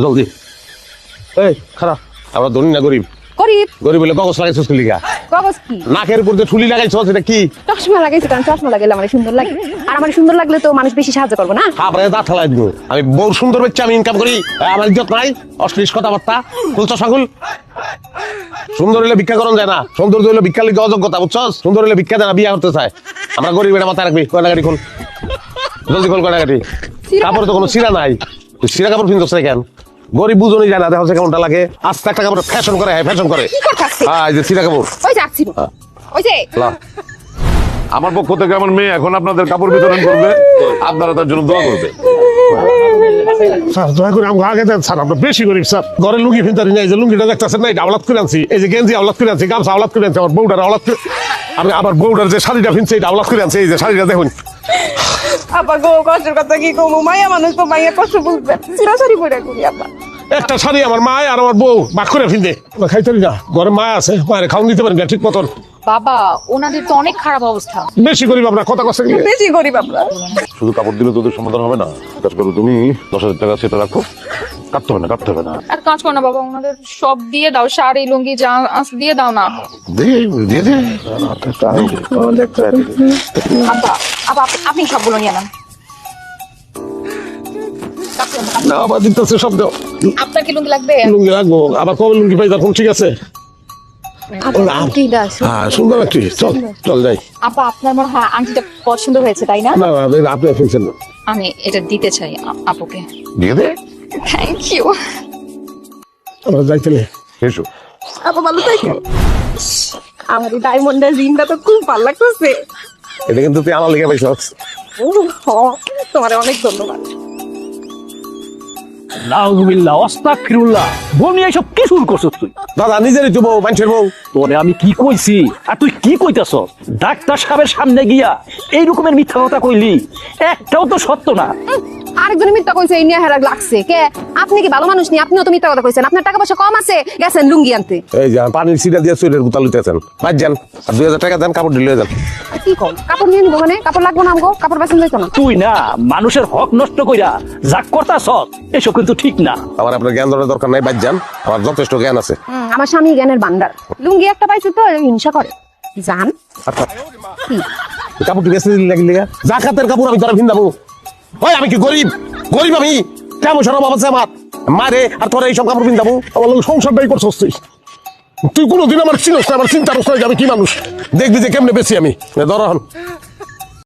জলদি এই খারাপ আমরা ধনী না গরিব গরিব গরিব বলে কাগজ লাগাইছস কি লিগা কাগজ কি নাকের উপর যে ঠুলি লাগাইছস এটা কি চশমা লাগাইছে কারণ চশমা লাগাইলে আমার সুন্দর লাগে আর আমার সুন্দর লাগলে তো মানুষ বেশি সাহায্য করবো না তারপরে দাঁত ঠালাই দিব আমি বউ সুন্দর বাচ্চা আমি ইনকাম করি আমার ইজ্জত নাই অশ্লীল কথাবার্তা খুলছ সাগুল সুন্দর হলে ভিক্ষা করন যায় না সৌন্দর্য হলে ভিক্ষা লিখে অযোগ্যতা বুঝছস সুন্দর হলে ভিক্ষা দেয় না বিয়া করতে চায় আমরা গরিব এটা মাথায় রাখবি কয়টা গাড়ি খোল জলদি খোল কয়টা গাড়ি কাপড় তো কোনো সিরা নাই তুই সিরা কাপড় কিনছস না কেন গরিব বুঝুনি যায় না দেখো কেমনটা লাগে আস্তে একটা কাপড় ফ্যাশন করে ফ্যাশন করে হ্যাঁ এই যে সিরা কাপড় ওই যাচ্ছি ওই যে আমার পক্ষ থেকে আমার মেয়ে এখন আপনাদের কাপড় বিতরণ করবে, আপনারা তার জন্য দোয়া করবে। স্যার দয়া করে আমাকে আগে দেন স্যার, আমরা বেশি গরিব স্যার। ঘরে লুঙ্গি ফিনতারি নাই, যে লুঙ্গিটা দেখতেছেন না এটা আওলাদ করে আনছি, এই যে গেঞ্জি আওলাদ করে আনছি, গামছা আওলাদ করে আনছি, আমার বউটার আওলাদ করে আমি আমার বউটার যে শাড়িটা ফিনছে এটা আওলাদ করে আনছি, এই যে শাড়িটা দেখুন। আপা গো কষ্টের কথা কি কমু, মাইয়া মানুষ তো মাইয়া কষ্ট বুঝবে, চিরাচারি পড়ে করি আপা। একটা শাড়ি আমার মা আর আমার বউ বাক করে ফিনতে খাইতারি না, ঘরে মা আছে, মায়ের খাওয়ান দিতে পারেন না ঠিক মতন। বাবা ওনাদের তো অনেক খারাপ অবস্থা। বেশি গরিব আমরা, কথা কষ্ট বেশি গরিব আমরা। শুধু কাপড় দিলে তোদের সমাধান হবে না, কাজ করো তুমি 10,000 টাকা সেটা রাখো, কাটতে হবে না, কাটতে হবে না। এক কাজ করো না বাবা, ওনাদের সব দিয়ে দাও, শাড়ি লুঙ্গি যা আছে দিয়ে দাও না। দিয়ে দে। আব্বা আব্বা আপনি সবগুলো নিয়ে নেন। না আবার দিতেছে শব্দ। আপনার কি লুঙ্গি লাগবে? লুঙ্গি রাখবো, আবার কবে লুঙ্গি পাই তখন ঠিক আছে। হ্যাঁ সুন্দর একটি, চল চল যাই। আপা আপনার মনে হয় আংটিটা পছন্দ হয়েছে তাই না? না আপনি ফিনছেন না, আমি এটা দিতে চাই আপুকে। দিয়ে দে। Thank you. আমরা যাইতে এসো। আপা ভালো থাকি। আমার এই ডায়মন্ডের রিংটা তো খুব ভালো লাগতেছে। এটা কিন্তু তুই আমার লেগে পাইছস। তোমার অনেক ধন্যবাদ। নাউজুবিল্লাহ আস্তাগফিরুল্লাহ, বমি এইসব কি শুরু করছস তুই? দাদা নিজেরই তো বউ, মানুষের বউ। তোরে আমি কি কইছি আর তুই কি কইতাছস? ডাক্তার সাহেবের সামনে গিয়া এই রকমের মিথ্যা কথা কইলি, একটাও তো সত্য না। আরেকজনের মিথ্যা কইছে, এই নিয়ে হেরাগ লাগছে কে? আপনি কি ভালো মানুষ নি? আপনিও তো মিথ্যা কথা কইছেন। আপনার টাকা পয়সা কম আছে, গেছেন লুঙ্গি আনতে। এই যে পানির সিটা দিয়ে চুলের বুতাল লইতেছেন, বাদ যান। আর 2000 টাকা দেন, কাপড় ঢিলে যান। কি কম কাপড় নিয়ে নিবো মানে? কাপড় লাগবো না আমগো? কাপড় বেচেন যাইতো না? তুই না মানুষের হক নষ্ট কইরা যা করতাছস, এসব কিন্তু ঠিক না। আমার আপনার জ্ঞান দেওয়ার দরকার নাই, বাদ যান। আমার যথেষ্ট জ্ঞান আছে। আমার স্বামী জ্ঞানের ভান্ডার। লুঙ্গি একটা পাইছে তো হিংসা করে জান। আচ্ছা কাপড় বেঁচে দিলি লাগলি জাকাতের কাপড় আমি তোরা ভিন্দাবো? ওই আমি কি গরিব? গরিব আমি? কেমন সরব আছে আমার মারে, আর তোরা এইসব কাপড় ভিন্দাবো? আমার লোক সংসারটাই করছস তুই। তুই কোনোদিন আমার চিনস না, আমার চিন্তা করছ আমি কি মানুষ, দেখবি যে কেমনে বেশি আমি ধরন।